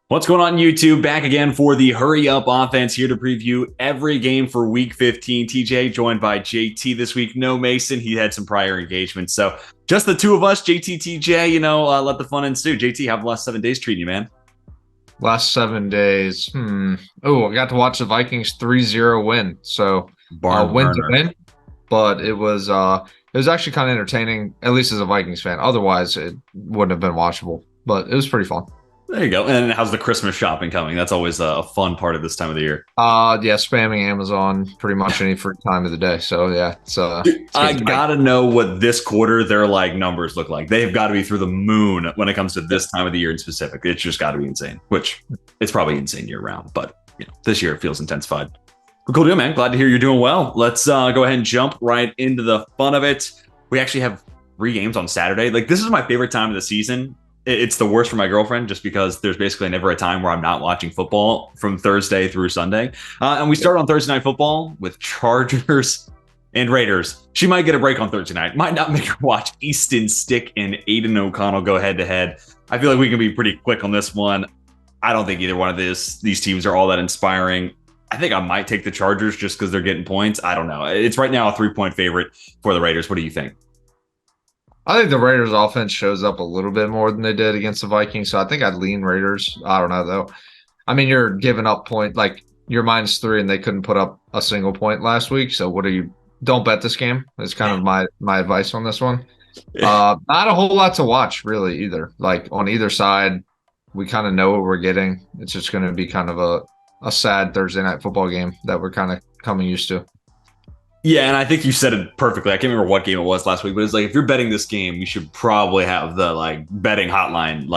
What's going on, YouTube? Back again for the Hurry Up Offense, here to preview every game for Week 15. TJ joined by JT this week. No Mason. He had some prior engagements. So just the two of us, JT, TJ, let the fun ensue. JT, how have the last 7 days treating you, man? Last 7 days. Oh, I got to watch the Vikings 3-0 win. So win to win. But it was actually kind of entertaining, at least as a Vikings fan. Otherwise, it wouldn't have been watchable. But it was pretty fun. There you go. And how's the Christmas shopping coming? That's always a fun part of this time of the year. Yeah, spamming Amazon pretty much any free time of the day. So yeah, I gotta know what this quarter their numbers look like. They've got to be through the moon when it comes to this time of the year in specific. It's just got to be insane. Which it's probably insane year round, but this year it feels intensified. Cool deal, man. Glad to hear you're doing well. Let's go ahead and jump right into the fun of it. We actually have 3 games on Saturday. This is my favorite time of the season. It's the worst for my girlfriend just because there's basically never a time where I'm not watching football from Thursday through Sunday. And we start on Thursday Night Football with Chargers and Raiders. She might get a break on Thursday night. Might not make her watch Easton Stick and Aiden O'Connell go head-to-head. I feel like we can be pretty quick on this one. I don't think either one of these teams are all that inspiring. I think I might take the Chargers just because they're getting points. I don't know. It's right now a 3-point favorite for the Raiders. What do you think? I think the Raiders offense shows up a little bit more than they did against the Vikings. So I think I'd lean Raiders. I don't know, though. I mean, you're giving up you're -3 and they couldn't put up a single point last week. So don't bet this game. That's kind of my advice on this one. Not a whole lot to watch really either. On either side, we kind of know what we're getting. It's just going to be kind of a sad Thursday night football game that we're kind of coming used to. Yeah, and I think you said it perfectly. I can't remember what game it was last week, but it's if you're betting this game, you should probably have the betting hotline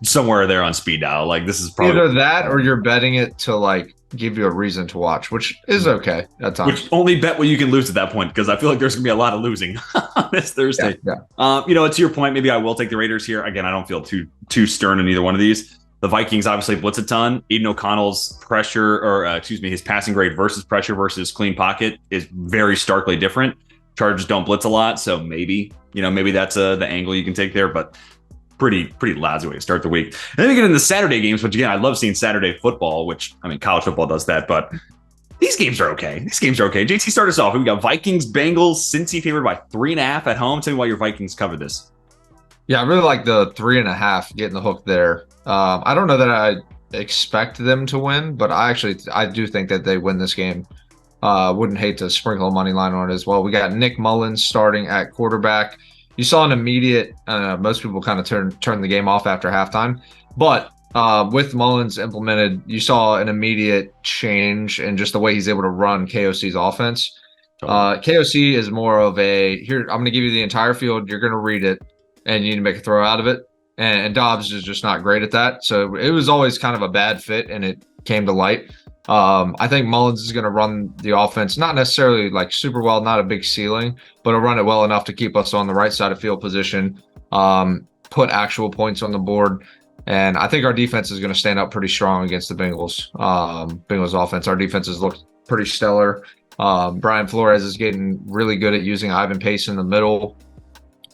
somewhere there on speed dial. This is probably either that or you're betting it to give you a reason to watch, which is okay at times. Which only bet what you can lose at that point, because I feel like there's gonna be a lot of losing on this Thursday. Yeah. To your point, maybe I will take the Raiders here. Again, I don't feel too stern in either one of these. The Vikings obviously blitz a ton. Aiden O'Connell's his passing grade versus pressure versus clean pocket is very starkly different. Chargers don't blitz a lot, so maybe that's the angle you can take there, but pretty lousy way to start the week. And then we get into Saturday games, which again, I love seeing Saturday football, which college football does that, but these games are okay. JT, start us off. We got Vikings, Bengals, Cincy favored by 3.5 at home. Tell me why your Vikings cover this. Yeah, I really like the 3.5 getting the hook there. I don't know that I expect them to win, but I do think that they win this game. Wouldn't hate to sprinkle a money line on it as well. We got Nick Mullins starting at quarterback. You saw an immediate, most people kind of turn the game off after halftime, but with Mullins implemented, you saw an immediate change in just the way he's able to run KOC's offense. KOC is more of here, I'm going to give you the entire field. You're going to read it, and you need to make a throw out of it. And Dobbs is just not great at that. So it was always kind of a bad fit, and it came to light. I think Mullins is going to run the offense, not necessarily super well, not a big ceiling, but he'll run it well enough to keep us on the right side of field position, put actual points on the board. And I think our defense is going to stand up pretty strong against the Bengals. Bengals offense, our defenses look pretty stellar. Brian Flores is getting really good at using Ivan Pace in the middle.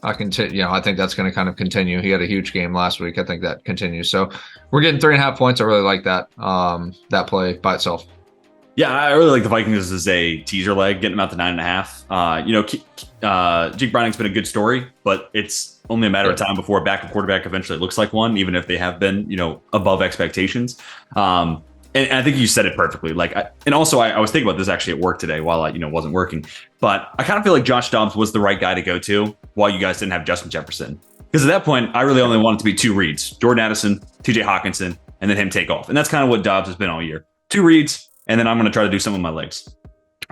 I think that's going to kind of continue. He had a huge game last week. I think that continues. So we're getting 3.5 points. I really like that play by itself. Yeah, I really like the Vikings as a teaser leg, getting them out to 9.5. Jake Browning's been a good story, but it's only a matter of time before a backup quarterback eventually looks like one, even if they have been, above expectations. And I think you said it perfectly. I was thinking about this actually at work today while I, wasn't working. But I kind of feel like Josh Dobbs was the right guy to go to while you guys didn't have Justin Jefferson. Because at that point, I really only wanted to be 2 reads: Jordan Addison, TJ Hawkinson, and then him take off. And that's kind of what Dobbs has been all year: 2 reads, and then I'm going to try to do some with my legs.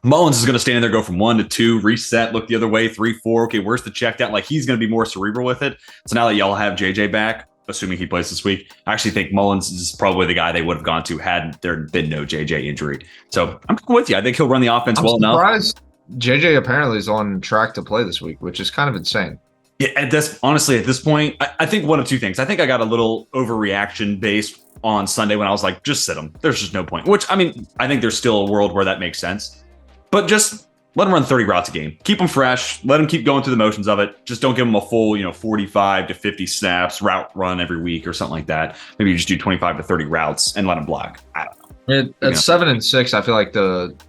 Mullins is going to stand there, go from 1 to 2, reset, look the other way, 3, 4. Okay, where's the check down? He's going to be more cerebral with it. So now that y'all have JJ back, assuming he plays this week, I actually think Mullins is probably the guy they would have gone to had there been no JJ injury. So I'm with you. I think he'll run the offense well enough. I'm surprised JJ apparently is on track to play this week, which is kind of insane. Yeah, at this point, I think one of 2 things. I think I got a little overreaction based on Sunday when I was like, just sit him. There's just no point. Which, I think there's still a world where that makes sense. But just let them run 30 routes a game. Keep them fresh. Let them keep going through the motions of it. Just don't give them a full, 45 to 50 snaps, route run every week or something like that. Maybe you just do 25 to 30 routes and let them block. I don't know. At 7-6, I feel like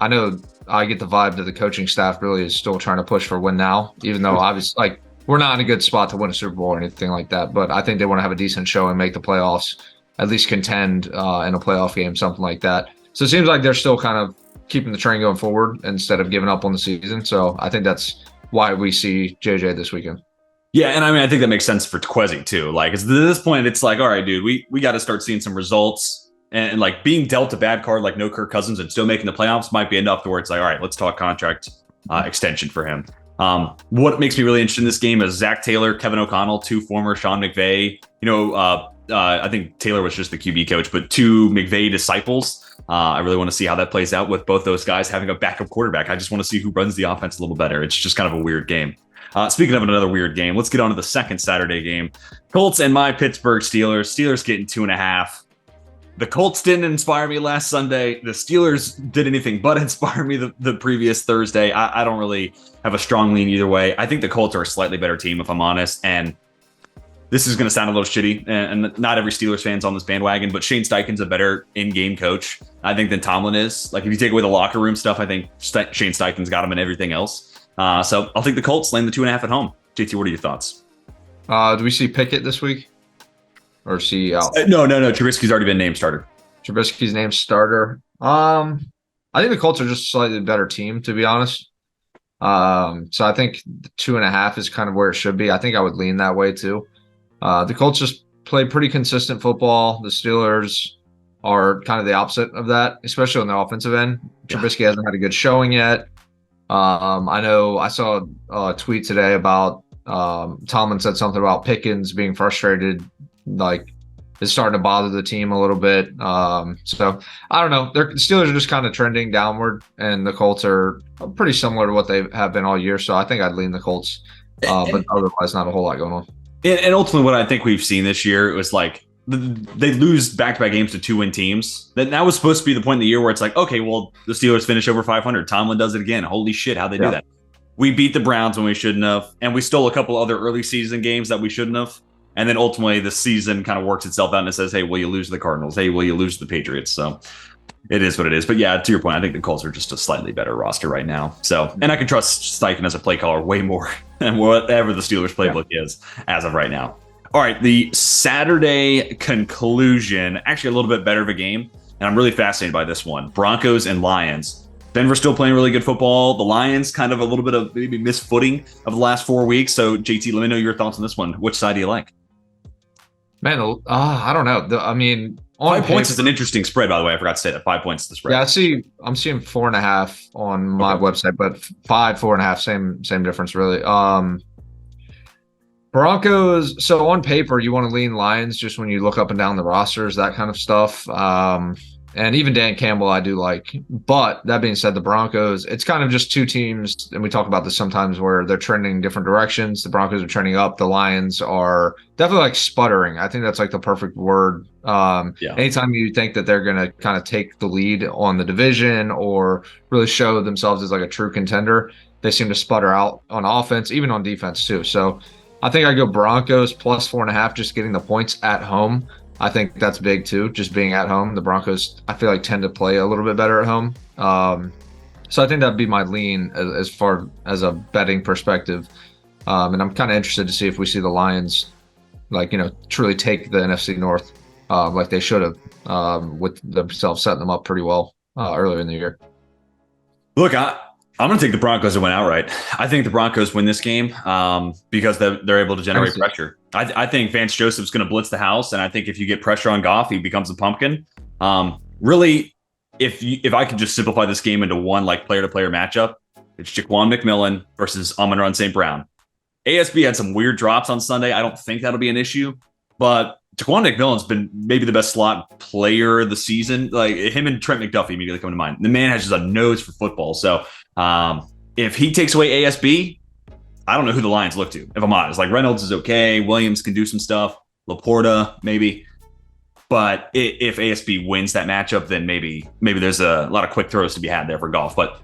I know I get the vibe that the coaching staff really is still trying to push for win now, even though obviously like we're not in a good spot to win a Super Bowl or anything like that. But I think they want to have a decent show and make the playoffs, at least contend in a playoff game, something like that. So it seems like they're still kind of keeping the train going forward instead of giving up on the season. So I think that's why we see JJ this weekend. Yeah, and I mean, I think that makes sense for Kwesi too. Like, at this point, it's like, all right, dude, we got to start seeing some results. And like being dealt a bad card like no Kirk Cousins and still making the playoffs might be enough to where it's like, all right, let's talk contract extension for him. What makes me really interested in this game is Zach Taylor, Kevin O'Connell, two former Sean McVay. I think Taylor was just the QB coach, but two McVay disciples. I really want to see how that plays out with both those guys having a backup quarterback. I just want to see who runs the offense a little better. It's just kind of a weird game. Speaking of another weird game, let's get on to the second Saturday game. Colts and my Pittsburgh Steelers. Steelers getting 2.5. The Colts didn't inspire me last Sunday. The Steelers did anything but inspire me the previous Thursday. I don't really have a strong lean either way. I think the Colts are a slightly better team, if I'm honest. And this is going to sound a little shitty, and not every Steelers fan's on this bandwagon, but Shane Steichen's a better in-game coach, I think, than Tomlin is. Like, if you take away the locker room stuff, I think Shane Steichen's got him in everything else. So I'll take the Colts, laying the 2.5 at home. JT, what are your thoughts? Do we see Pickett this week? Or see out? No. Trubisky's already been named starter. Trubisky's named starter. I think the Colts are just a slightly better team, to be honest. So I think 2.5 is kind of where it should be. I think I would lean that way too. The Colts just play pretty consistent football. The Steelers are kind of the opposite of that, especially on the offensive end. Trubisky hasn't had a good showing yet. I know I saw a tweet today about Tomlin said something about Pickens being frustrated, like it's starting to bother the team a little bit. So I don't know. The Steelers are just kind of trending downward, and the Colts are pretty similar to what they have been all year. So I think I'd lean the Colts, but otherwise not a whole lot going on. And ultimately, what I think we've seen this year, it was like they lose back-to-back games to 2-win teams. That was supposed to be the point in the year where it's like, okay, well, the Steelers finish over 500. Tomlin does it again. Holy shit, how'd they do that? We beat the Browns when we shouldn't have, and we stole a couple other early season games that we shouldn't have. And then ultimately, the season kind of works itself out and it says, hey, will you lose to the Cardinals? Hey, will you lose to the Patriots? So it is what it is. But yeah, to your point, I think the Colts are just a slightly better roster right now. So, and I can trust Steichen as a play caller way more than whatever the Steelers playbook is as of right now. All right, the Saturday conclusion, actually a little bit better of a game. And I'm really fascinated by this one. Broncos and Lions. Denver's still playing really good football. The Lions kind of a little bit of maybe misfooting of the last 4 weeks. So JT, let me know your thoughts on this one. Which side do you like? Man, I don't know. I mean, 5 points is an interesting spread, by the way. I forgot to say that 5 points is the spread. Yeah, I'm seeing 4.5 on my website, but 4.5, same difference, really. Broncos. So on paper, you want to lean Lions just when you look up and down the rosters, that kind of stuff. And even Dan Campbell, I do like. But that being said, the Broncos, it's kind of just two teams, and we talk about this sometimes, where they're trending different directions. The Broncos are trending up. The Lions are definitely like sputtering. I think that's like the perfect word. Anytime you think that they're going to kind of take the lead on the division or really show themselves as like a true contender, they seem to sputter out on offense, even on defense too. So I think I go Broncos plus 4.5, just getting the points at home. I think that's big too, just being at home. The Broncos, I feel like, tend to play a little bit better at home. So I think that'd be my lean as far as a betting perspective. And I'm kind of interested to see if we see the Lions, truly take the NFC North like they should have, with themselves setting them up pretty well earlier in the year. Look, I'm going to take the Broncos to win outright. I think the Broncos win this game because they're able to generate pressure. I think Vance Joseph's going to blitz the house, and I think if you get pressure on Goff, he becomes a pumpkin. Really, if I could just simplify this game into one player-to-player matchup, it's Jaquan McMillan versus Amon-Ra St. Brown. ASB had some weird drops on Sunday. I don't think that'll be an issue, but Jaquan McMillan's been maybe the best slot player of the season. Like him and Trent McDuffie immediately come to mind. The man has just a nose for football. So if he takes away ASB, I don't know who the Lions look to. If I'm honest, like Reynolds is okay. Williams can do some stuff. Laporta maybe. But if ASB wins that matchup, then maybe there's a lot of quick throws to be had there for Goff. But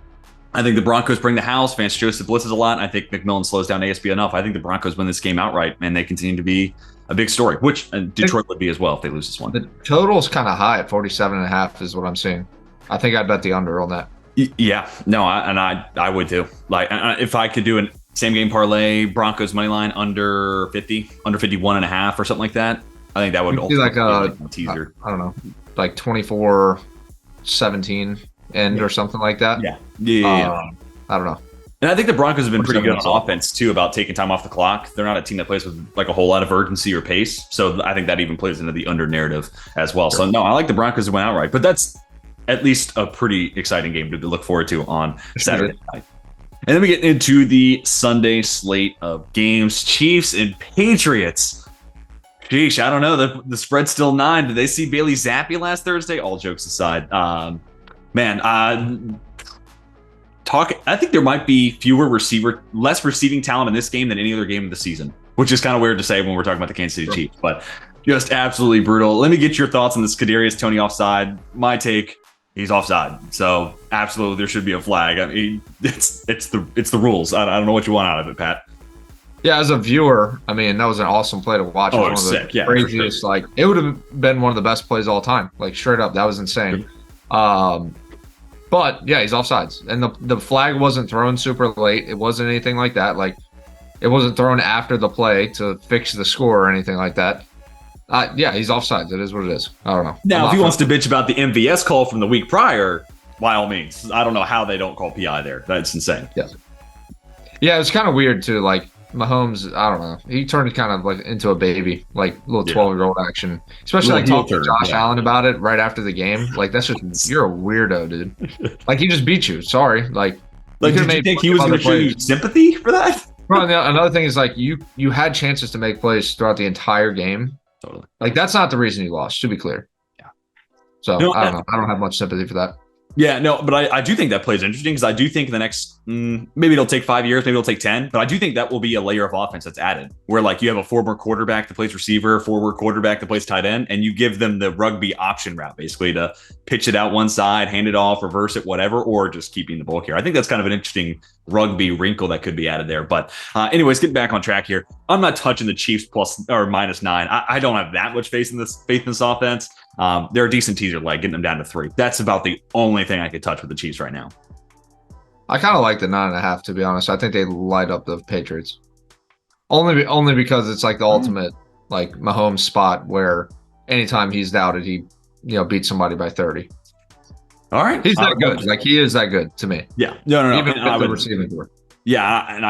I think the Broncos bring the house. Vance Joseph blitzes a lot. I think McMillan slows down ASB enough. I think the Broncos win this game outright, and they continue to be a big story, which Detroit would be as well if they lose this one. The total's kind of high at 47.5 is what I'm seeing. I think I'd bet the under on that. Yeah, no, I would too. Like if I could do a same game parlay, Broncos money line under 50, under 51.5 or something like that. I think that would be like a teaser. I don't know, like 24-17 end or something like that. Yeah. I don't know. And I think the Broncos have been pretty good on offense too about taking time off the clock. They're not a team that plays with like a whole lot of urgency or pace. So I think that even plays into the under narrative as well. Sure. So no, I like the Broncos to win outright, but that's at least a pretty exciting game to look forward to on Saturday night. And then we get into the Sunday slate of games. Chiefs and Patriots. Sheesh, I don't know. The spread's still 9. Did they see Bailey Zappi last Thursday? All jokes aside. I think there might be less receiving talent in this game than any other game of the season, which is kind of weird to say when we're talking about the Kansas City Chiefs, but just absolutely brutal. Let me get your thoughts on this Kadarius Toney offside. My take, he's offside. So absolutely there should be a flag. I mean, it's the rules. I don't know what you want out of it, Pat. Yeah, as a viewer, I mean, that was an awesome play to watch. Oh, it was sick. Yeah, craziest, like it would have been one of the best plays of all time. Like straight up, that was insane. But yeah, he's offsides, and the flag wasn't thrown super late. It wasn't anything like that. Like it wasn't thrown after the play to fix the score or anything like that. Yeah, he's offsides. It is what it is. I don't know. Now, if he wants to bitch about the MVS call from the week prior, by all means. I don't know how they don't call PI there. That's insane. Yeah, it's kind of weird too. Like Mahomes, I don't know. He turned kind of like into a baby, like little 12-year-old action. Especially like talking to Josh Allen about it right after the game. Like that's just you're a weirdo, dude. Like he just beat you. Sorry. Like did you think he was going to show you sympathy for that? Well, another thing is like you had chances to make plays throughout the entire game. Totally. Like that's not the reason you lost. To be clear. Yeah. So I don't know. I don't have much sympathy for that. Yeah, no, but I do think that plays interesting because I do think in the next, maybe it'll take 5 years, maybe it'll take 10, but I do think that will be a layer of offense that's added where like you have a former quarterback that plays receiver, forward quarterback that plays tight end, and you give them the rugby option route basically to pitch it out one side, hand it off, reverse it, whatever, or just keeping the ball here. I think that's kind of an interesting rugby wrinkle that could be added there. But anyways, getting back on track here, I'm not touching the Chiefs plus or -9. I don't have that much faith in this offense. They're a decent teaser leg, getting them down to 3. That's about the only thing I could touch with the Chiefs right now. I kind of like the 9.5, to be honest. I think they light up the Patriots. Only because it's like the ultimate like Mahomes spot where anytime he's doubted, he beats somebody by 30. All right, he's that good. Like he is that good to me. Yeah, no. Even with the receiving core. Yeah, and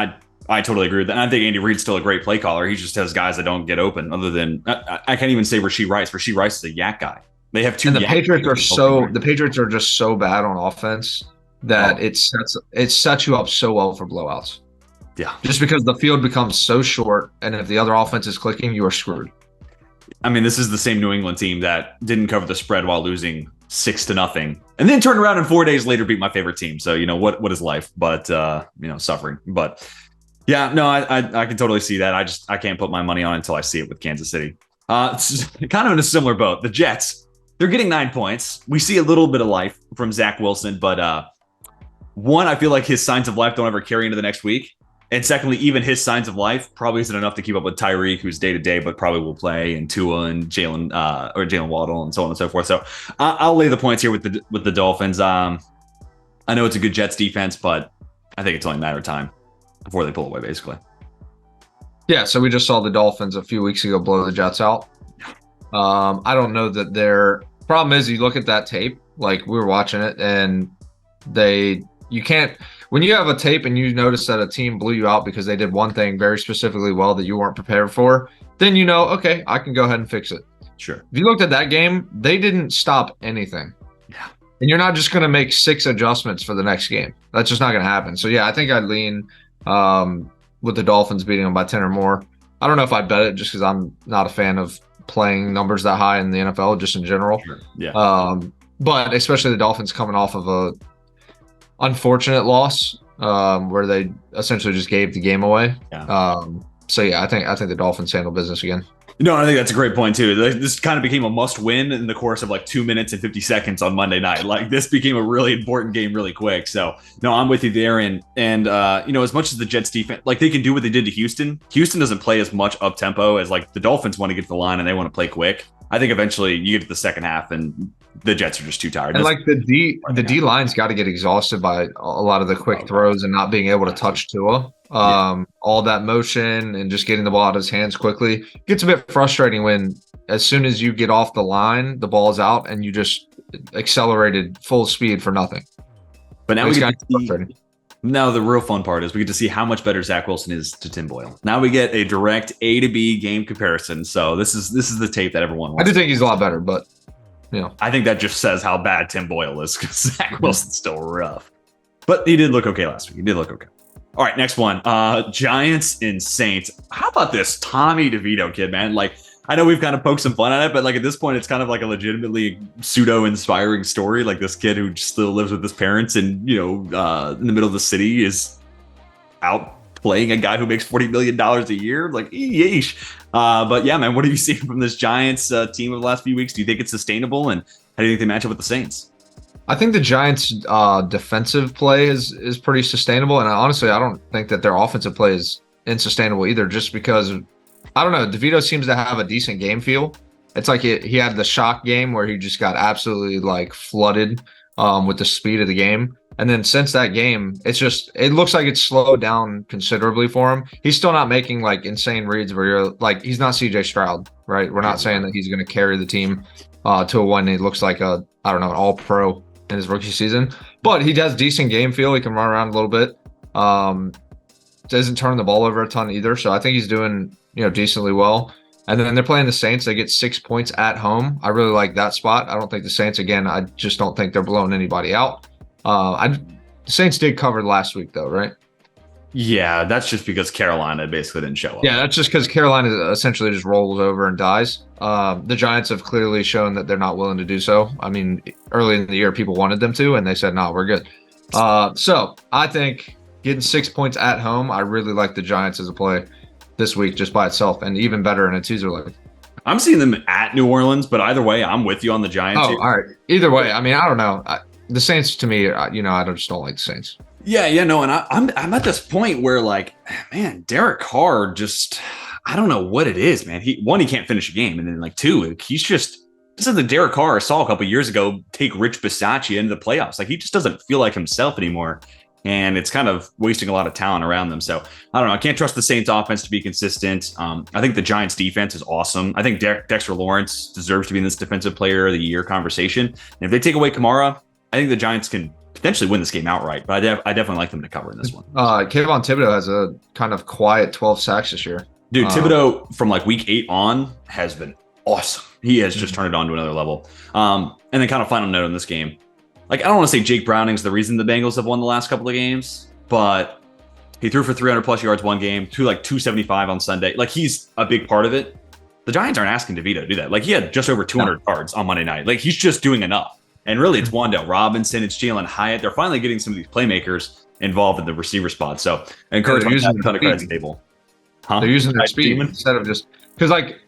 I totally agree with that. And I think Andy Reid's still a great play caller. He just has guys that don't get open. Other than I can't even say Rashee Rice. Rashee Rice is a yak guy. They have 2. And the Patriots are just so bad on offense that it sets you up so well for blowouts. Yeah, just because the field becomes so short, and if the other offense is clicking, you are screwed. I mean, this is the same New England team that didn't cover the spread while losing 6-0, and then turned around and 4 days later beat my favorite team. So what is life? But suffering. But yeah, no, I can totally see that. I can't put my money on it until I see it with Kansas City. It's kind of in a similar boat. The Jets, they're getting 9 points. We see a little bit of life from Zach Wilson, but one, I feel like his signs of life don't ever carry into the next week. And secondly, even his signs of life probably isn't enough to keep up with Tyreek, who's day to day, but probably will play, and Tua and Jalen Waddle and so on and so forth. So I'll lay the points here with the Dolphins. I know it's a good Jets defense, but I think it's only a matter of time before they pull away, basically. Yeah, so we just saw the Dolphins a few weeks ago blow the Jets out. I don't know that their problem is you look at that tape, like we were watching it, and you can't. When you have a tape and you notice that a team blew you out because they did one thing very specifically well that you weren't prepared for, then okay, I can go ahead and fix it. Sure. If you looked at that game, they didn't stop anything. Yeah. And you're not just going to make 6 adjustments for the next game. That's just not going to happen. So, yeah, I think I'd lean with the Dolphins beating them by 10 or more. I don't know if I'd bet it just because I'm not a fan of playing numbers that high in the NFL just in general. Sure. Yeah. But especially the Dolphins coming off of a unfortunate loss where they essentially just gave the game away. Yeah. So yeah, I think the Dolphins handle business again. No, I think that's a great point too. This kind of became a must-win in the course of like 2 minutes and 50 seconds on Monday night. Like this became a really important game really quick. So no, I'm with you there. And as much as the Jets defense, like they can do what they did to Houston. Houston doesn't play as much up tempo as like the Dolphins want to get to the line and they want to play quick. I think eventually you get to the second half and the Jets are just too tired. And like the D line's got to get exhausted by a lot of the quick throws and not being able to touch Tua. All that motion and just getting the ball out of his hands quickly. It gets a bit frustrating when as soon as you get off the line, the ball's out and you just accelerated full speed for nothing. But now we get to see, now the real fun part is we get to see how much better Zach Wilson is to Tim Boyle. Now we get a direct A to B game comparison. So this is the tape that everyone wants. I do think he's a lot better, but I think that just says how bad Tim Boyle is because Zach Wilson's still rough. But he did look okay last week. He did look okay. All right, next one. Giants and Saints. How about this Tommy DeVito kid, man? Like, I know we've kind of poked some fun at it, but like at this point, it's kind of like a legitimately pseudo-inspiring story. Like this kid who still lives with his parents and, in the middle of the city is out playing a guy who makes $40 million a year. Like, yeesh. But yeah, man, what have you seen from this Giants team over the last few weeks? Do you think it's sustainable? And how do you think they match up with the Saints? I think the Giants' defensive play is pretty sustainable, and honestly, I don't think that their offensive play is unsustainable either. Just because I don't know, DeVito seems to have a decent game feel. It's like he had the shock game where he just got absolutely like flooded with the speed of the game, and then since that game, it looks like it's slowed down considerably for him. He's still not making like insane reads where you're like he's not CJ Stroud, right? We're not saying that he's going to carry the team to a win. He looks like an all-pro in his rookie season, but he does decent game feel. He can run around a little bit. Doesn't turn the ball over a ton either. So I think he's doing, decently well. And then they're playing the Saints. They get 6 points at home. I really like that spot. I don't think the Saints, again, I just don't think they're blowing anybody out. The Saints did cover last week though, right? Yeah, that's just because Carolina basically didn't show up. Yeah, that's just because Carolina essentially just rolls over and dies. The Giants have clearly shown that they're not willing to do so. I mean, early in the year, people wanted them to, and they said, no, we're good. So I think getting 6 points at home, I really like the Giants as a play this week just by itself, and even better in a teaser league. I'm seeing them at New Orleans, but either way, I'm with you on the Giants. Oh, all right. Either way, I mean, I don't know. The Saints, to me, I just don't like the Saints. Yeah, no, and I'm at this point where like, man, Derek Carr just, I don't know what it is, man. He can't finish a game, and then like two, he's just this is the Derek Carr I saw a couple years ago take Rich Bisaccia into the playoffs. Like he just doesn't feel like himself anymore, and it's kind of wasting a lot of talent around them. So I don't know. I can't trust the Saints offense to be consistent. I think the Giants defense is awesome. I think Dexter Lawrence deserves to be in this defensive player of the year conversation. And if they take away Kamara, I think the Giants can potentially win this game outright, but I definitely like them to cover in this one. Kayvon Thibodeau has a kind of quiet 12 sacks this year. Dude, Thibodeau from like week 8 on has been awesome. He has just turned it on to another level. And then kind of final note on this game. Like, I don't want to say Jake Browning's the reason the Bengals have won the last couple of games, but he threw for 300 plus yards one game, 275 on Sunday. Like, he's a big part of it. The Giants aren't asking DeVito to do that. Like, he had just over 200 yards on Monday night. Like, he's just doing enough. And really, it's Wan'Dale Robinson, it's Jalen Hyatt. They're finally getting some of these playmakers involved in the receiver spot. So, I encourage them to have a ton of credit to the table. They're using their speed instead of just because, like,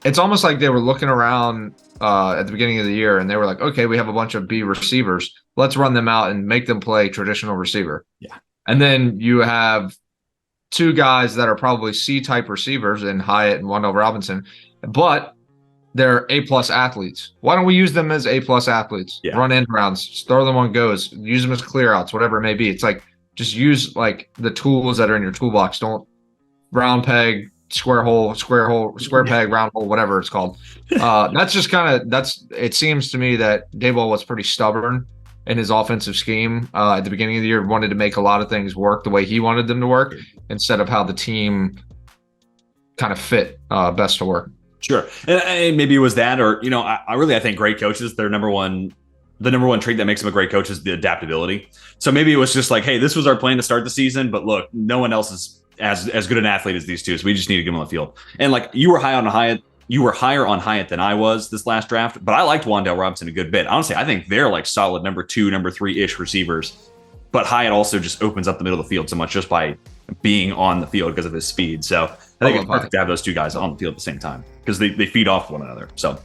it's almost like they were looking around at the beginning of the year and they were like, okay, we have a bunch of B receivers. Let's run them out and make them play traditional receiver. Yeah. And then you have two guys that are probably C-type receivers in Hyatt and Wan'Dale Robinson, but they're A-plus athletes. Why don't we use them as A-plus athletes? Yeah. Run end rounds, throw them on goes, use them as clear outs, whatever it may be. It's like just use like the tools that are in your toolbox. Don't round peg, square peg, round hole, whatever it's called. That's just it seems to me that Daboll was pretty stubborn in his offensive scheme at the beginning of the year, wanted to make a lot of things work the way he wanted them to work instead of how the team kind of fit best to work. Sure. And maybe it was that, or, I think great coaches, the number one trait that makes them a great coach is the adaptability. So maybe it was just like, hey, this was our plan to start the season, but look, no one else is as good an athlete as these two, so we just need to get them on the field. And like you were higher on Hyatt than I was this last draft, but I liked Wan'Dale Robinson a good bit. Honestly, I think they're like solid number 2, number 3-ish receivers. but Hyatt also just opens up the middle of the field so much just by being on the field because of his speed. So I think it's perfect to have those two guys on the field at the same time because they feed off one another. So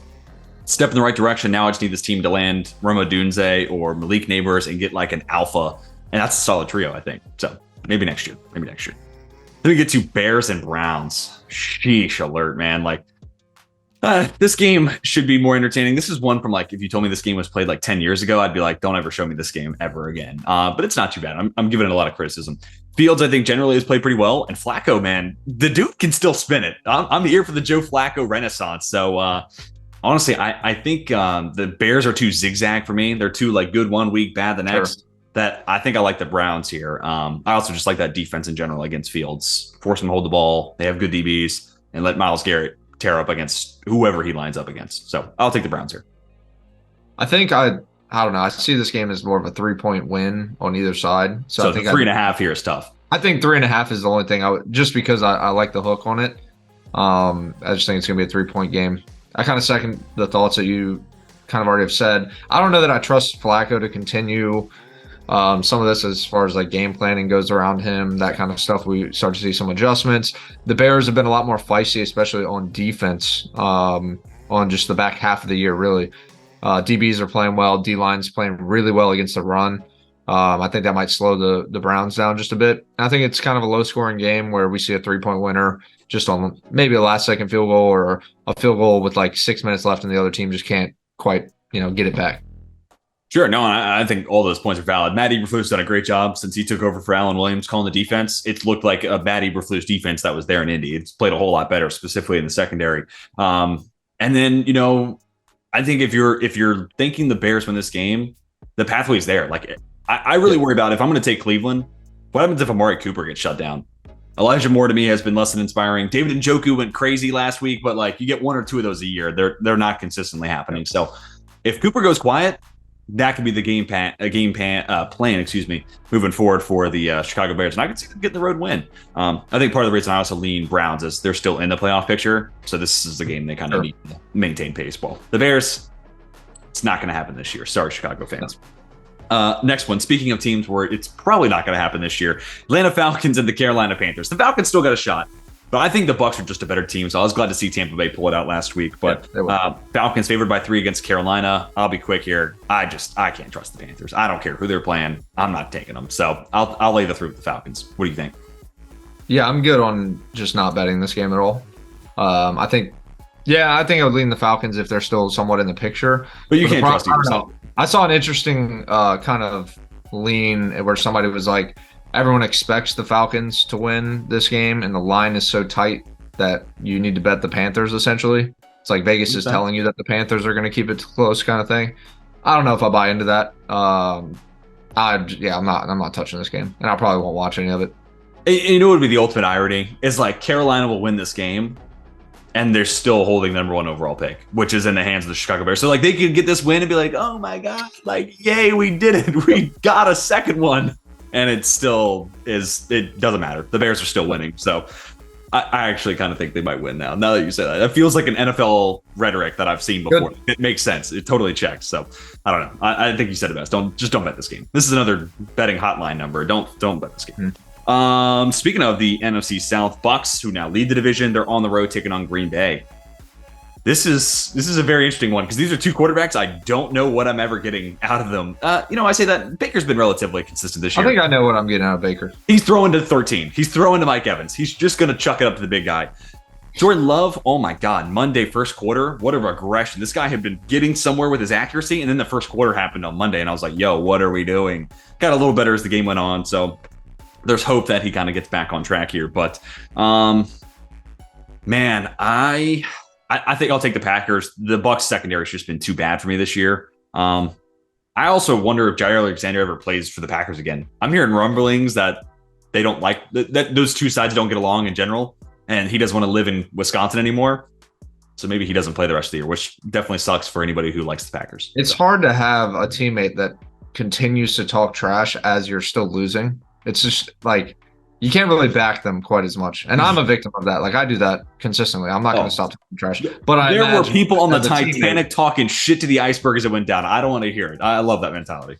step in the right direction. Now I just need this team to land Rome Odunze or Malik Neighbors and get like an alpha. And that's a solid trio, I think. So maybe next year. Then we get to Bears and Browns. Sheesh alert, man. Like, this game should be more entertaining. This is one from like, if you told me this game was played like 10 years ago, I'd be like, don't ever show me this game ever again. But it's not too bad. I'm giving it a lot of criticism. Fields, I think, generally has played pretty well. And Flacco, man, the dude can still spin it. I'm here for the Joe Flacco renaissance. So, honestly, I think the Bears are too zigzag for me. They're too like good one week, bad the next. Sure. That I think I like the Browns here. I also just like that defense in general against Fields. Force them to hold the ball. They have good DBs and let Myles Garrett tear up against whoever he lines up against. So I'll take the Browns here. I think I don't know. I see this game as more of a 3-point win on either side. So I think 3.5 here is tough. I think 3.5 is the only thing I would, just because I like the hook on it. I just think it's going to be a 3-point game. I kind of second the thoughts that you kind of already have said. I don't know that I trust Flacco to continue some of this as far as like game planning goes around him, that kind of stuff. We start to see some adjustments. The Bears have been a lot more feisty, especially on defense, on just the back half of the year, really. DBs are playing well. D-line's playing really well against the run. I think that might slow the Browns down just a bit. I think it's kind of a low-scoring game where we see a 3-point winner just on maybe a last-second field goal or a field goal with like 6 minutes left and the other team just can't quite, get it back. Sure. No, I think all those points are valid. Matt Eberflus has done a great job since he took over for Alan Williams calling the defense. It's looked like a Matt Eberflus defense that was there in Indy. It's played a whole lot better, specifically in the secondary. And then, I think if you're thinking the Bears win this game, the pathway's there. Like, I really worry about if I'm going to take Cleveland, what happens if Amari Cooper gets shut down? Elijah Moore to me has been less than inspiring. David Njoku went crazy last week, but like you get one or two of those a year. They're not consistently happening. So if Cooper goes quiet, that could be the game plan, moving forward for the Chicago Bears. And I could see them getting the road win. I think part of the reason I also lean Browns is they're still in the playoff picture. So this is the game they kind of need to maintain pace. Well, the Bears, it's not going to happen this year. Sorry, Chicago fans. Next one, speaking of teams where it's probably not going to happen this year, Atlanta Falcons and the Carolina Panthers. The Falcons still got a shot. But I think the Bucs are just a better team, so I was glad to see Tampa Bay pull it out last week. But Falcons favored by 3 against Carolina. I'll be quick here. I can't trust the Panthers. I don't care who they're playing. I'm not taking them. So I'll lay the 3 with the Falcons. What do you think? Yeah, I'm good on just not betting this game at all. I think I would lean the Falcons if they're still somewhat in the picture. But you can't trust yourself. I saw an interesting kind of lean where somebody was like, everyone expects the Falcons to win this game, and the line is so tight that you need to bet the Panthers, essentially. It's like Vegas is telling you that the Panthers are going to keep it close kind of thing. I don't know if I buy into that. I'm not touching this game, and I probably won't watch any of it. You know what would be the ultimate irony? Is like Carolina will win this game, and they're still holding the number 1 overall pick, which is in the hands of the Chicago Bears. So like they could get this win and be like, oh my God, like, yay, we did it. We got a second one. And it still is, it doesn't matter. The Bears are still winning. So I actually kind of think they might win now. Now that you say that, it feels like an NFL rhetoric that I've seen before. Good. It makes sense. It totally checks. So I don't know. I think you said it best. Don't bet this game. This is another betting hotline number. Don't bet this game. Speaking of the NFC South, Bucs, who now lead the division, they're on the road taking on Green Bay. This is a very interesting one because these are 2 quarterbacks. I don't know what I'm ever getting out of them. I say that Baker's been relatively consistent this year. I think I know what I'm getting out of Baker. He's throwing to 13. He's throwing to Mike Evans. He's just going to chuck it up to the big guy. Jordan Love, oh my God, Monday, first quarter, what a regression. This guy had been getting somewhere with his accuracy, and then the first quarter happened on Monday, and I was like, yo, what are we doing? Got a little better as the game went on, so there's hope that he kind of gets back on track here. But, man, I think I'll take the Packers. The Bucs secondary has just been too bad for me this year. I also wonder if Jair Alexander ever plays for the Packers again. I'm hearing rumblings that they don't like that those two sides don't get along in general, and he doesn't want to live in Wisconsin anymore. So maybe he doesn't play the rest of the year, which definitely sucks for anybody who likes the Packers. It's hard to have a teammate that continues to talk trash as you're still losing. It's just like you can't really back them quite as much. And I'm a victim of that. Like I do that consistently. I'm not going to stop talking trash. But there were people on the Titanic talking shit to the iceberg as it went down. I don't want to hear it. I love that mentality.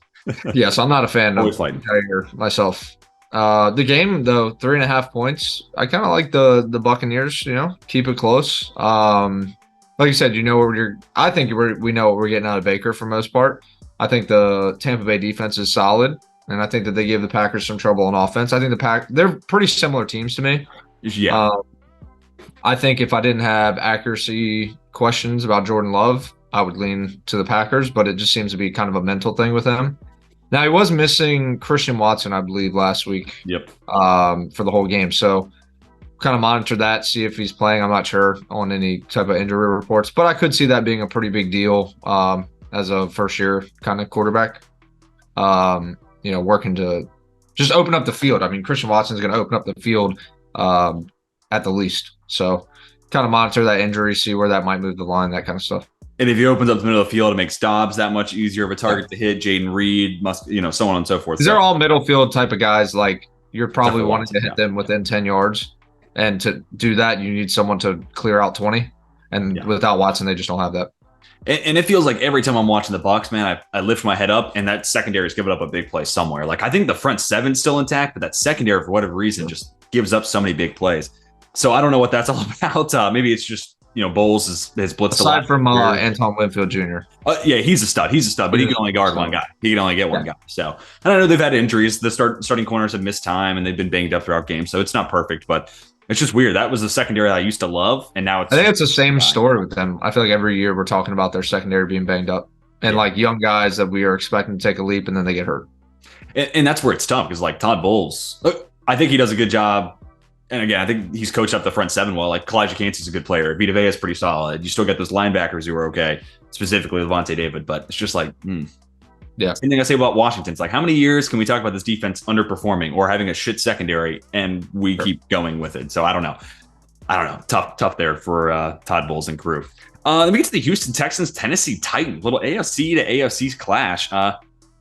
Yes, I'm not a fan Always of fighting. Jair myself. The game though, 3.5 points. I kind of like the Buccaneers. Keep it close. Like you said, I think we know what we're getting out of Baker for most part. I think the Tampa Bay defense is solid, and I think that they give the Packers some trouble on offense. I think they're pretty similar teams to me. Yeah. I think if I didn't have accuracy questions about Jordan Love, I would lean to the Packers, but it just seems to be kind of a mental thing with him. Now he was missing Christian Watson, I believe, last week. Yep. For the whole game. So kind of monitor that, see if he's playing. I'm not sure on any type of injury reports, but I could see that being a pretty big deal as a first year kind of quarterback. Working to just open up the field. I mean, Christian Watson is going to open up the field at the least. So kind of monitor that injury, see where that might move the line, that kind of stuff. And if he opens up the middle of the field, it makes Dobbs that much easier of a target to hit. Jaden Reed so on and so forth. They're all middle field type of guys. Like you're probably wanting to hit them within 10 yards. And to do that, you need someone to clear out 20. And without Watson, they just don't have that. And it feels like every time I'm watching the Bucs, man, I lift my head up and that secondary is giving up a big play somewhere. Like I think the front seven's still intact, but that secondary, for whatever reason, just gives up so many big plays. So I don't know what that's all about. Maybe it's just, Bowles has blitzed aside from Anton Winfield Jr. Yeah, he's a stud, but he can only guard one guy. He can only get one guy. So, and I know they've had injuries. The starting corners have missed time, and they've been banged up throughout games. So it's not perfect, but it's just weird. That was the secondary I used to love, and now I think it's the same story with them. I feel like every year we're talking about their secondary being banged up, and like young guys that we are expecting to take a leap, and then they get hurt. And that's where it's tough because like Todd Bowles, I think he does a good job. And again, I think he's coached up the front seven well. Like Kalijah Kancey's a good player. Vita Vea is pretty solid. You still get those linebackers who are okay, specifically Levante David. But it's just like, yeah. Same thing I say about Washington. It's like, how many years can we talk about this defense underperforming or having a shit secondary, and we keep going with it? So I don't know. Tough there for Todd Bowles and crew. Let me get to the Houston Texans, Tennessee Titans. Little AFC to AFC clash.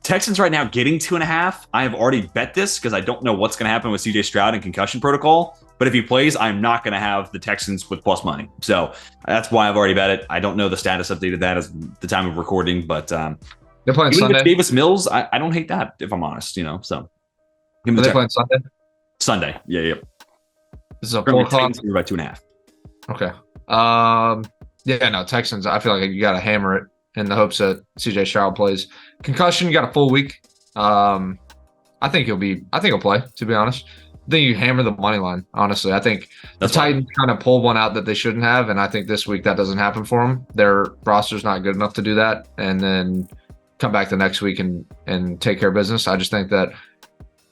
Texans right now getting 2.5. I have already bet this because I don't know what's going to happen with CJ Stroud and concussion protocol. But if he plays, I'm not going to have the Texans with plus money. So that's why I've already bet it. I don't know the status update of that at the time of recording, but they're playing Sunday. With Davis Mills, I don't hate that if I'm honest. So are they playing Sunday? Sunday, yeah. This is a 4 o'clock. About 2.5. Okay. Texans. I feel like you got to hammer it in the hopes that CJ Stroud plays. Concussion, you got a full week. I think he'll play, to be honest. I think you hammer the money line, honestly. I think the Titans kind of pulled one out that they shouldn't have, and I think this week that doesn't happen for them. Their roster's not good enough to do that, and then come back the next week and take care of business. I just think that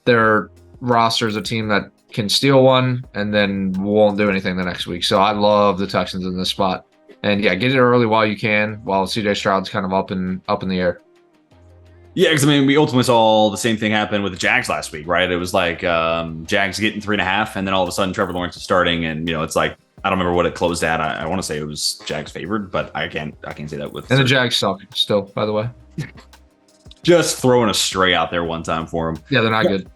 their roster is a team that can steal one and then won't do anything the next week. So I love the Texans in this spot. And yeah, get it early while you can, while CJ Stroud's kind of up in the air. Yeah, because we ultimately saw the same thing happen with the Jags last week, right? It was like Jags getting 3.5, and then all of a sudden Trevor Lawrence is starting, and it's like I don't remember what it closed at. I want to say it was Jags favored, but I can't say that with. And the Jags suck still, by the way. Just throwing a stray out there one time for them. Yeah, they're not good.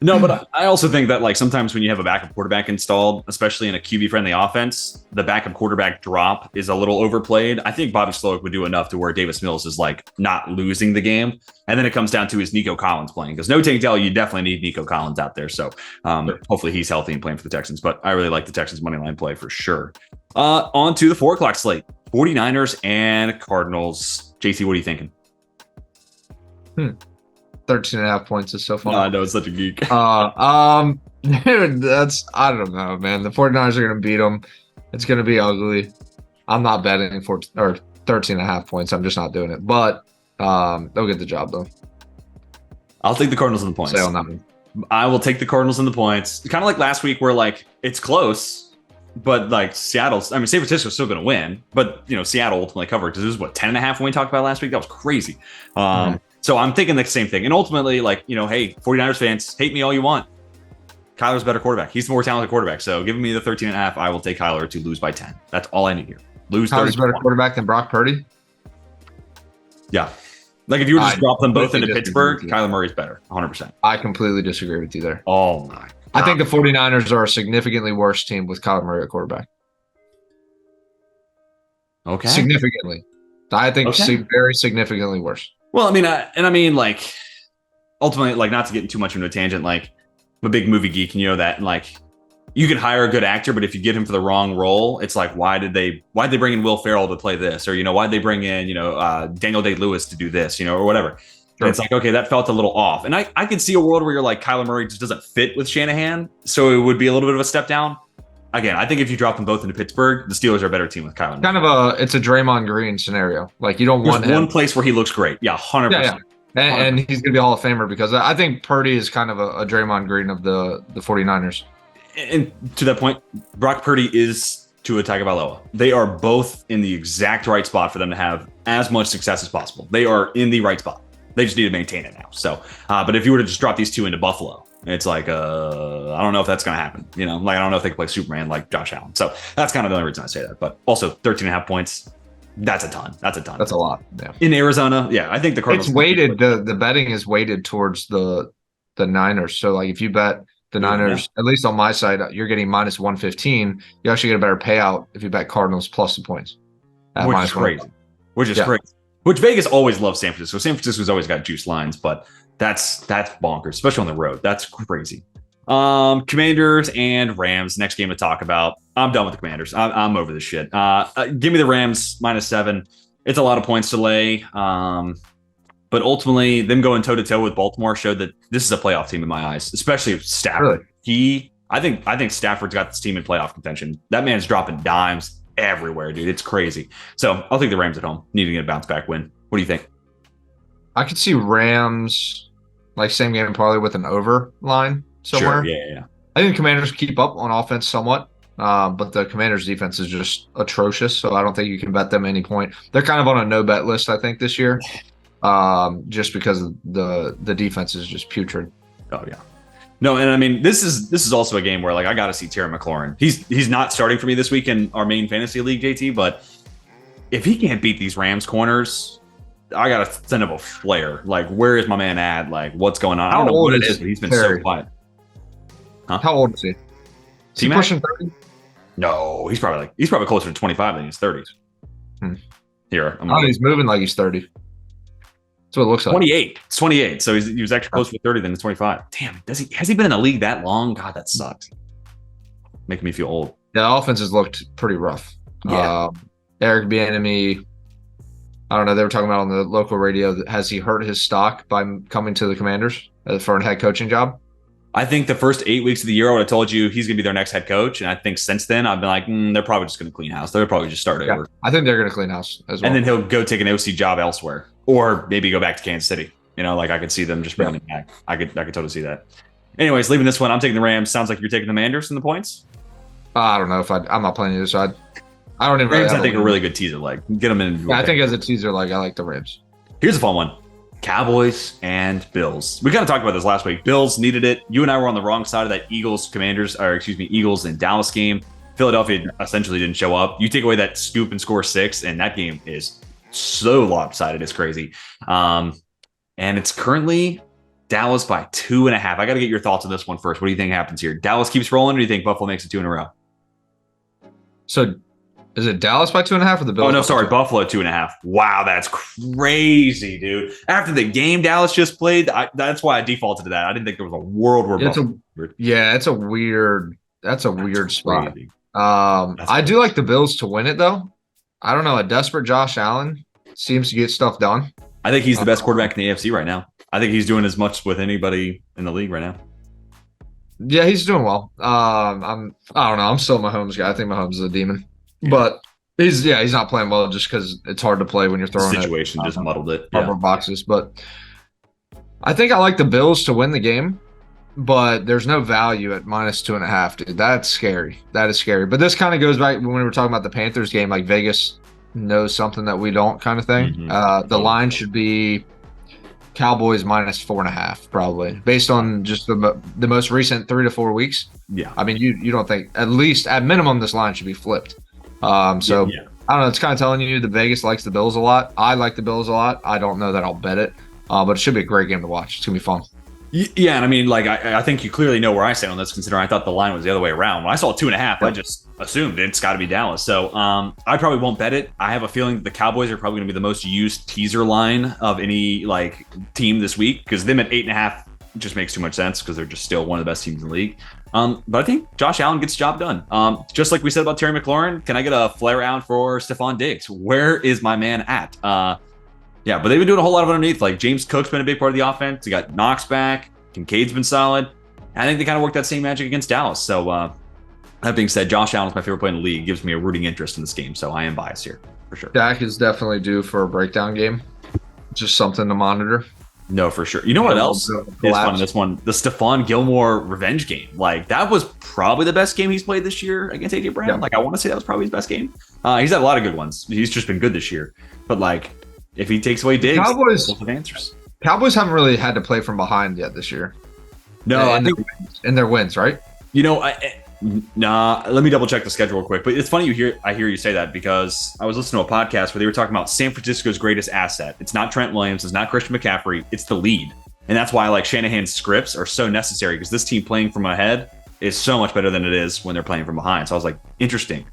No, but I also think that like sometimes when you have a backup quarterback installed, especially in a QB-friendly offense, the backup quarterback drop is a little overplayed. I think Bobby Slowick would do enough to where Davis Mills is like not losing the game. And then it comes down to is Nico Collins playing? Because no take tell, you definitely need Nico Collins out there. So hopefully he's healthy and playing for the Texans. But I really like the Texans money line play for sure. On to the 4 o'clock slate. 49ers and Cardinals. JC, what are you thinking? 13.5 points is so fun. I know, it's such a geek. Dude, I don't know, man. The 49ers are going to beat them. It's going to be ugly. I'm not betting for 13.5 points. I'm just not doing it. But they'll get the job, though. I'll take the Cardinals in the points. Say on that one. I will take the Cardinals in the points. Kind of like last week where, like, it's close, but, like, San Francisco's still going to win. But, Seattle ultimately covered because it was, 10.5 when we talked about last week? That was crazy. So I'm thinking the same thing. And ultimately, like, hey, 49ers fans, hate me all you want. Kyler's a better quarterback. He's the more talented quarterback. So giving me the 13.5, I will take Kyler to lose by 10. That's all I need here. Kyler's a better quarterback than Brock Purdy? Yeah. Like if you were to just drop them both into Pittsburgh, Kyler Murray's better, 100%. I completely disagree with you there. Oh, my God. I think the 49ers are a significantly worse team with Kyler Murray at quarterback. Okay. Significantly. I think very significantly worse. Well, like ultimately, like, not to get too much into a tangent, like, I'm a big movie geek, and you know that, and like, you can hire a good actor, but if you get him for the wrong role, it's like, why'd they bring in Will Ferrell to play this? Or, why'd they bring in, Daniel Day-Lewis to do this, or whatever. Sure. And it's like, okay, that felt a little off. And I could see a world where you're like, Kyler Murray just doesn't fit with Shanahan. So it would be a little bit of a step down. Again, I think if you drop them both into Pittsburgh, the Steelers are a better team with Kyler Murray. It's a Draymond Green scenario. Like, you don't want him. One place where he looks great. Yeah, 100%. Yeah. And he's going to be a Hall of Famer because I think Purdy is kind of a Draymond Green of the 49ers. And to that point, Brock Purdy is Tua Tagovailoa. They are both in the exact right spot for them to have as much success as possible. They are in the right spot. They just need to maintain it now. So, but if you were to just drop these two into Buffalo, it's like, I don't know if that's going to happen. Like, I don't know if they can play Superman like Josh Allen. So that's kind of the only reason I say that. But also 13.5 points. That's a ton. That's a lot. Yeah. In Arizona, yeah, I think the Cardinals. It's weighted. The betting is weighted towards the Niners. So, like, if you bet the Niners, at least on my side, you're getting minus 115. You actually get a better payout if you bet Cardinals plus the points. Which is crazy. Which Vegas always loves San Francisco. San Francisco's always got juice lines, but that's bonkers, especially on the road. That's crazy. Commanders and Rams, next game to talk about. I'm done with the Commanders. I'm over this shit. Give me the Rams -7. It's a lot of points to lay. But ultimately, them going toe-to-toe with Baltimore showed that this is a playoff team in my eyes, especially if Stafford. Really? I think Stafford's got this team in playoff contention. That man's dropping dimes everywhere, dude. It's crazy. So I'll take the Rams at home, needing a bounce-back win. What do you think? I could see Rams, like, same game parlay with an over line somewhere. Sure, yeah. I think the Commanders keep up on offense somewhat, but the Commanders' defense is just atrocious, so I don't think you can bet them any point. They're kind of on a no-bet list, I think, this year. Just because the defense is just putrid. Oh yeah, no, and I mean this is also a game where, like, I got to see Terry McLaurin. He's not starting for me this week in our main fantasy league, JT. But if he can't beat these Rams corners, I gotta send him a flare. Like, where is my man at? Like, what's going on? I don't know what it is, but he's been so quiet. Huh? How old is he? Is he pushing 30? No, he's probably closer to 25 than he's 30s. Here, he's moving like he's 30. That's what it looks like. 28. It's 28. So he was actually closer to 30 than 25. Damn, has he been in the league that long? God, that sucks. Making me feel old. Yeah, the offense has looked pretty rough. Yeah. Eric Bieniemy, I don't know. They were talking about on the local radio. Has he hurt his stock by coming to the Commanders for a head coaching job? I think the first 8 weeks of the year, I would have told you he's going to be their next head coach. And I think since then, I've been like, they're probably just going to clean house. They'll probably just start over. I think they're going to clean house as well. And then he'll go take an OC job elsewhere, or maybe go back to Kansas City. Like, I could see them just bringing him back. I could totally see that. Anyways, leaving this one, I'm taking the Rams. Sounds like you're taking the Commanders in the points. I don't know if I'm not playing either side. I don't even. Rams, I think, a really good teaser leg. Get them in. Yeah, I think as a teaser leg, I like the Rams. Here's a fun one. Cowboys and Bills. We kind of talked about this last week. Bills needed it. You and I were on the wrong side of that Eagles and Dallas game. Philadelphia essentially didn't show up. You take away that scoop and score 6, and that game is so lopsided. It's crazy. And it's currently Dallas by 2.5. I got to get your thoughts on this one first. What do you think happens here? Dallas keeps rolling, or do you think Buffalo makes it 2 in a row? So is it Dallas by 2.5 or the Bills? Oh, no, sorry. Buffalo 2.5. Wow, that's crazy, dude. After the game Dallas just played, that's why I defaulted to that. I didn't think there was a world where Buffalo. It's a weird. That's a weird spot. I do like the Bills to win it, though. I don't know. A desperate Josh Allen seems to get stuff done. I think he's the best quarterback in the AFC right now. I think he's doing as much with anybody in the league right now. Yeah, he's doing well. I don't know. I'm still a Mahomes guy. I think Mahomes is a demon. But he's not playing well just because it's hard to play when you're throwing situation just muddled it. Cardboard boxes. But I think I like the Bills to win the game, but there's no value at minus 2.5, dude. That's scary. That is scary. But this kind of goes back when we were talking about the Panthers game, like Vegas knows something that we don't, kind of thing. Mm-hmm. The line should be Cowboys minus 4.5, probably, based on just the most recent 3 to 4 weeks. Yeah. I mean, you don't think, at least at minimum, this line should be flipped. I don't know. It's kind of telling you that Vegas likes the Bills a lot. I like the Bills a lot. I don't know that I'll bet it, but it should be a great game to watch. It's gonna be fun. Yeah, and I mean, like, I think you clearly know where I stand on this, considering I thought the line was the other way around. When I saw 2.5, I just assumed it's got to be Dallas. So I probably won't bet it. I have a feeling the Cowboys are probably going to be the most used teaser line of any like team this week, because them at 8.5 just makes too much sense because they're just still one of the best teams in the league. But I think Josh Allen gets the job done. Just like we said about Terry McLaurin, can I get a flare out for Stephon Diggs? Where is my man at? Yeah, but they've been doing a whole lot of underneath. Like James Cook's been a big part of the offense. You got Knox back. Kincaid's been solid. I think they kind of worked that same magic against Dallas. So that being said, Josh Allen's my favorite player in the league. Gives me a rooting interest in this game. So I am biased here for sure. Dak is definitely due for a breakdown game. Just something to monitor. No, for sure. You know what else is fun in this one? The Stephon Gilmore revenge game. Like, that was probably the best game he's played this year against AJ Brown. Yeah. Like, I want to say that was probably his best game. He's had a lot of good ones. He's just been good this year. But, like, if he takes away Diggs, Cowboys have answers. Cowboys haven't really had to play from behind yet this year. No, I think in their wins, right? You know, nah. Let me double check the schedule real quick. But it's funny I hear you say that, because I was listening to a podcast where they were talking about San Francisco's greatest asset. It's not Trent Williams, it's not Christian McCaffrey, it's the lead. And that's why like Shanahan's scripts are so necessary, because this team playing from ahead is so much better than it is when they're playing from behind. So I was like, interesting.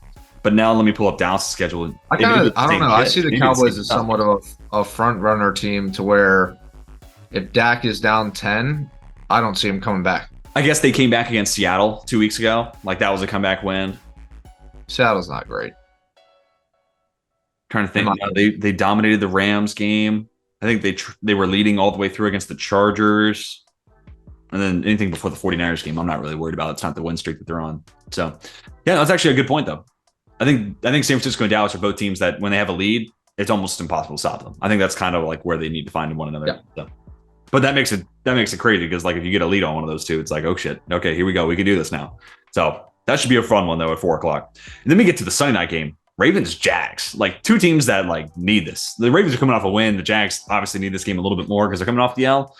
But now let me pull up Dallas' schedule. I don't know. I see the Cowboys as somewhat of a front runner team, to where if Dak is down 10, I don't see him coming back. I guess they came back against Seattle 2 weeks ago. Like, that was a comeback win. Seattle's not great. Trying to think. They dominated the Rams game. I think they were leading all the way through against the Chargers. And then anything before the 49ers game, I'm not really worried about. It's not the win streak that they're on. So, yeah, that's actually a good point, though. I think San Francisco and Dallas are both teams that when they have a lead, it's almost impossible to stop them. I think that's kind of like where they need to find one another. Yeah. So. But that makes it crazy, because like if you get a lead on one of those two, it's like, oh shit, okay, here we go, we can do this now. So that should be a fun one though at 4:00. And then we get to the Sunday night game, Ravens Jags, like two teams that like need this. The Ravens are coming off a win. The Jags obviously need this game a little bit more because they're coming off the L.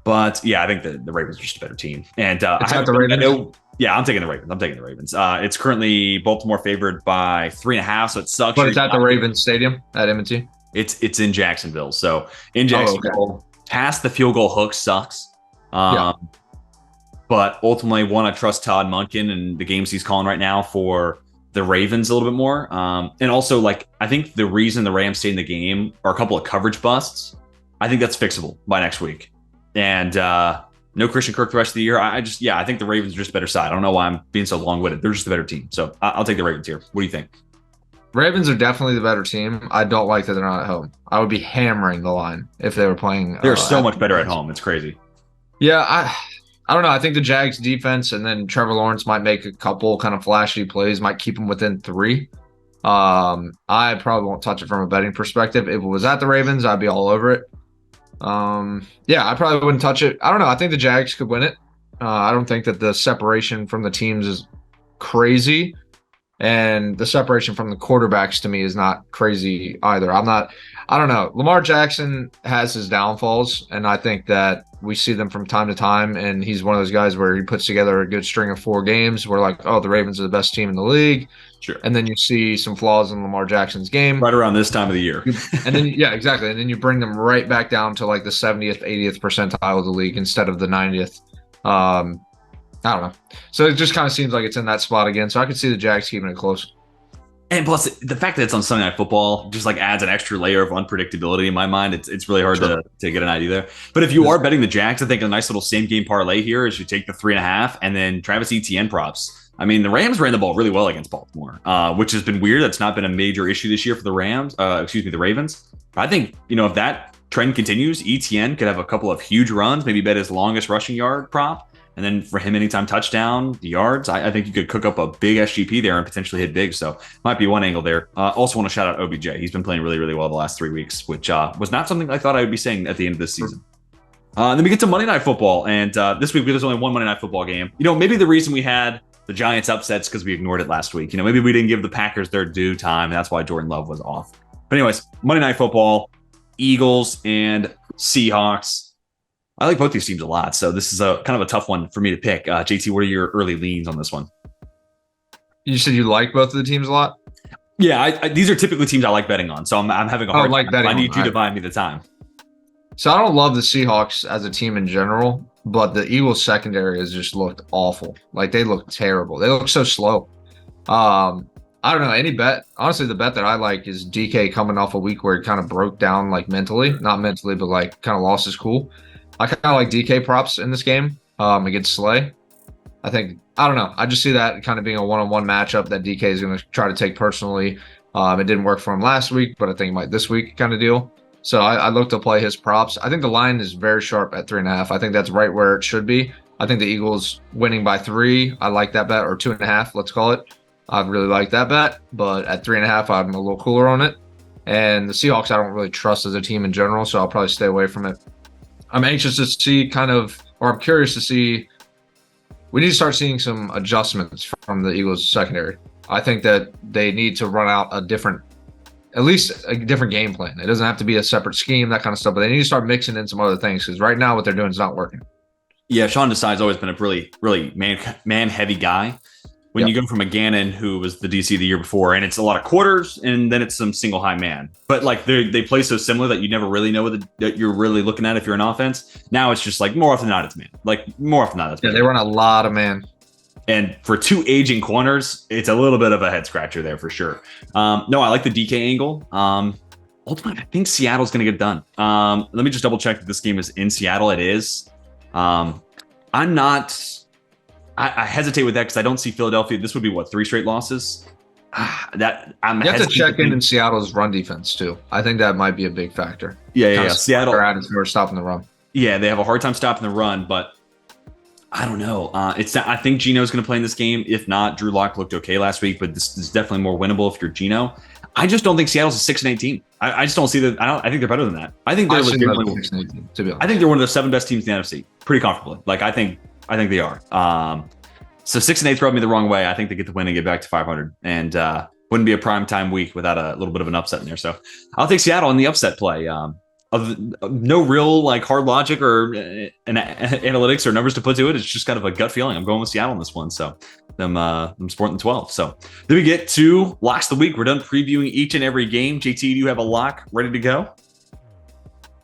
But yeah, I think the Ravens are just a better team. And the Ravens. Yeah, I'm taking the Ravens. It's currently Baltimore favored by 3.5, so it sucks. But it's at the Ravens Stadium at M&T. It's in Jacksonville. So in Jacksonville, past the field goal hook sucks. But ultimately, I trust Todd Monken and the games he's calling right now for the Ravens a little bit more. And also, like, I think the reason the Rams stayed in the game are a couple of coverage busts. I think that's fixable by next week. And no Christian Kirk the rest of the year. I think the Ravens are just a better side. I don't know why I'm being so long-winded. They're just a better team. So I'll take the Ravens here. What do you think? Ravens are definitely the better team. I don't like that they're not at home. I would be hammering the line if they were playing. They're so much better at home. It's crazy. Yeah, I don't know. I think the Jags defense and then Trevor Lawrence might make a couple kind of flashy plays, might keep them within 3. I probably won't touch it from a betting perspective. If it was at the Ravens, I'd be all over it. I probably wouldn't touch it. I don't know. I think the Jags could win it. I don't think that the separation from the teams is crazy, and the separation from the quarterbacks to me is not crazy either. I don't know. Lamar Jackson has his downfalls, and I think that we see them from time to time, and he's one of those guys where he puts together a good string of 4 games. We're like, oh, the Ravens are the best team in the league. Sure. And then you see some flaws in Lamar Jackson's game. Right around this time of the year. And then, yeah, exactly. And then you bring them right back down to like the 70th, 80th percentile of the league instead of the 90th. I don't know. So it just kind of seems like it's in that spot again. So I could see the Jags keeping it close. And plus, the fact that it's on Sunday Night Football just like adds an extra layer of unpredictability in my mind. It's really hard to get an idea there. But if you are betting the Jags, I think a nice little same game parlay here is you take the 3.5 and then Travis Etienne props. I mean, the Rams ran the ball really well against Baltimore, which has been weird. That's not been a major issue this year for the the Ravens. But I think, if that trend continues, Etienne could have a couple of huge runs, maybe bet his longest rushing yard prop. And then for him, anytime touchdown, the yards, I think you could cook up a big SGP there and potentially hit big. So might be one angle there. Also want to shout out OBJ. He's been playing really, really well the last 3 weeks, which was not something I thought I would be saying at the end of this season. Then we get to Monday Night Football. And this week, there's only one Monday Night Football game. Maybe the reason we had the Giants upsets because we ignored it last week. Maybe we didn't give the Packers their due time. And that's why Jordan Love was off. But anyways, Monday Night Football, Eagles and Seahawks. I like both these teams a lot, so this is a kind of a tough one for me to pick. JT, what are your early leans on this one? You said you like both of the teams a lot? Yeah, these are typically teams I like betting on, so I'm having a hard time. I need you to buy me the time. So I don't love the Seahawks as a team in general, but the Eagles secondary has just looked awful. Like they look terrible. They look so slow. I don't know any bet. Honestly, the bet that I like is DK coming off a week where he kind of broke down like mentally, not mentally, but like kind of lost his cool. I kind of like DK props in this game against Slay. I don't know. I just see that kind of being a one-on-one matchup that DK is going to try to take personally. It didn't work for him last week, but I think it might this week kind of deal. So I look to play his props. I think the line is very sharp at 3.5. I think that's right where it should be. I think the Eagles winning by 3. I like that bet, or 2.5, let's call it. I really like that bet, but at 3.5, I'm a little cooler on it. And the Seahawks, I don't really trust as a team in general, so I'll probably stay away from it. I'm anxious to see I'm curious to see. We need to start seeing some adjustments from the Eagles secondary. I think that they need to run out at least a different game plan. It doesn't have to be a separate scheme, that kind of stuff, but they need to start mixing in some other things because right now what they're doing is not working. Yeah, Sean Desai's always been a really, really man-heavy guy. When you go from a Gannon, who was the DC the year before, and it's a lot of quarters, and then it's some single high man. But like they play so similar that you never really know what you're really looking at if you're an offense. Now it's just like more often than not it's man. Like more often than not it's man. Yeah, they run a lot of man. And for 2 aging corners, it's a little bit of a head scratcher there for sure. No, I like the DK angle. Ultimately, I think Seattle's going to get done. Let me just double check that this game is in Seattle. It is. I hesitate with that because I don't see Philadelphia. This would be 3 straight losses. You have to check in Seattle's run defense too. I think that might be a big factor. Yeah. Seattle are stopping the run. Yeah, they have a hard time stopping the run, but I don't know. I think Geno's going to play in this game. If not, Drew Lock looked okay last week, but this is definitely more winnable if you're Geno. I just don't think Seattle's a 6-8 team. I just don't see that. I think they're better than that. I think they're 6-8 team, to be honest. I think they're one of the 7 best teams in the NFC, pretty comfortably. Like I think they are. So 6-8 rubbed me the wrong way. I think they get the win and get back to 500, and wouldn't be a prime time week without a little bit of an upset in there. So I'll take Seattle in the upset play. No real like hard logic or analytics or numbers to put to it. It's just kind of a gut feeling. I'm going with Seattle in this one. So I'm sporting 12. So then we get to locks of the week. We're done previewing each and every game. JT, do you have a lock ready to go?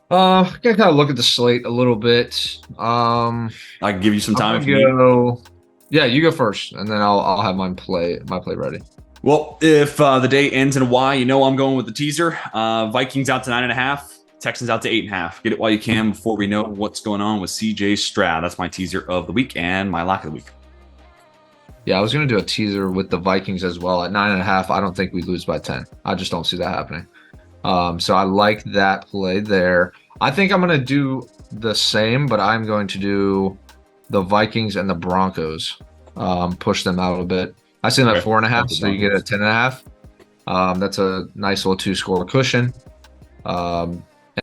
I can kind of look at the slate a little bit. I can give you some time if you need. Yeah, you go first, and then I'll have my play ready. Well, if the day ends in a Y, I'm going with the teaser. Vikings out to 9.5. Texans out to 8.5. Get it while you can before we know what's going on with CJ Stroud. That's my teaser of the week and my lock of the week. Yeah, I was going to do a teaser with the Vikings as well. At 9.5, I don't think we lose by 10. I just don't see that happening. So I like that play there. I think I'm going to do the same, but I'm going to do the Vikings and the Broncos. Push them out a bit. I see them at 4.5, so you get a 10.5. That's a nice little 2-score cushion.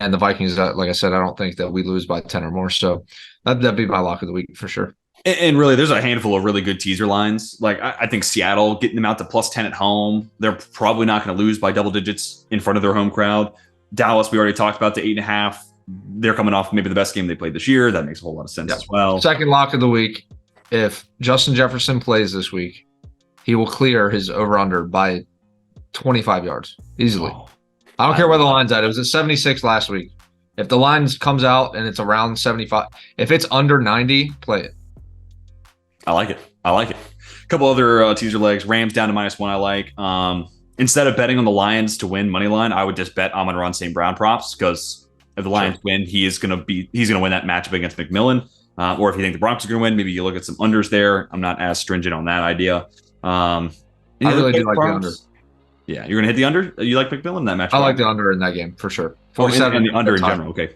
And the Vikings, like I said, I don't think that we lose by 10 or more. So that'd be my lock of the week for sure. And really, there's a handful of really good teaser lines. Like I think Seattle, getting them out to +10 at home, they're probably not going to lose by double digits in front of their home crowd. Dallas, we already talked about the 8.5. They're coming off maybe the best game they played this year. That makes a whole lot of sense as well. Second lock of the week. If Justin Jefferson plays this week, he will clear his over-under by 25 yards easily. Oh. I don't care where the line's at. It was at 76 last week. If the line comes out and it's around 75, if it's under 90, play it. I like it. A couple other teaser legs. Rams down to -1. I like. Instead of betting on the Lions to win money line, I would just bet Amon-Ra St. Brown props because if the Lions win, he's going to win that matchup against McMillan. Or if you think the Broncos are going to win, maybe you look at some unders there. I'm not as stringent on that idea. I really do like the under. Yeah, you're going to hit the under? You like McMillan in that match? I like the under in that game for sure. 47 and the under in general. Okay.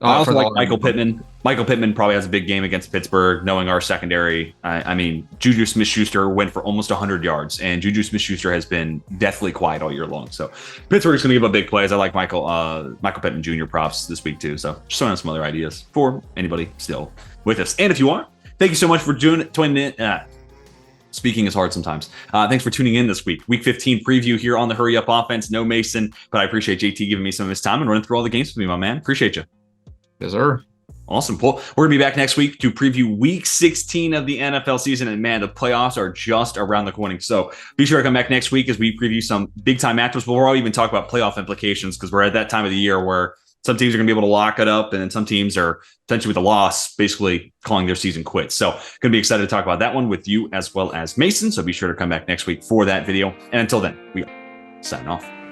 I also like Michael Pittman. Michael Pittman probably has a big game against Pittsburgh, knowing our secondary. I mean, Juju Smith-Schuster went for almost 100 yards, and Juju Smith-Schuster has been deathly quiet all year long. So Pittsburgh's going to give up big plays. I like Michael Pittman Jr. props this week too. So just throwing out some other ideas for anybody still with us. And if you are, thank you so much for tuning in. Speaking is hard sometimes. Thanks for tuning in this week. Week 15 preview here on the Hurry Up Offense. No Mason, but I appreciate JT giving me some of his time and running through all the games with me, my man. Appreciate you. Yes, sir. Awesome. Well, we're going to be back next week to preview week 16 of the NFL season. And man, the playoffs are just around the corner. So be sure to come back next week as we preview some big time matchups. But we'll even talk about playoff implications because we're at that time of the year where Some teams are going to be able to lock it up, and then some teams are potentially with a loss, basically calling their season quits. So going to be excited to talk about that one with you as well as Mason. So be sure to come back next week for that video. And until then, we are signing off.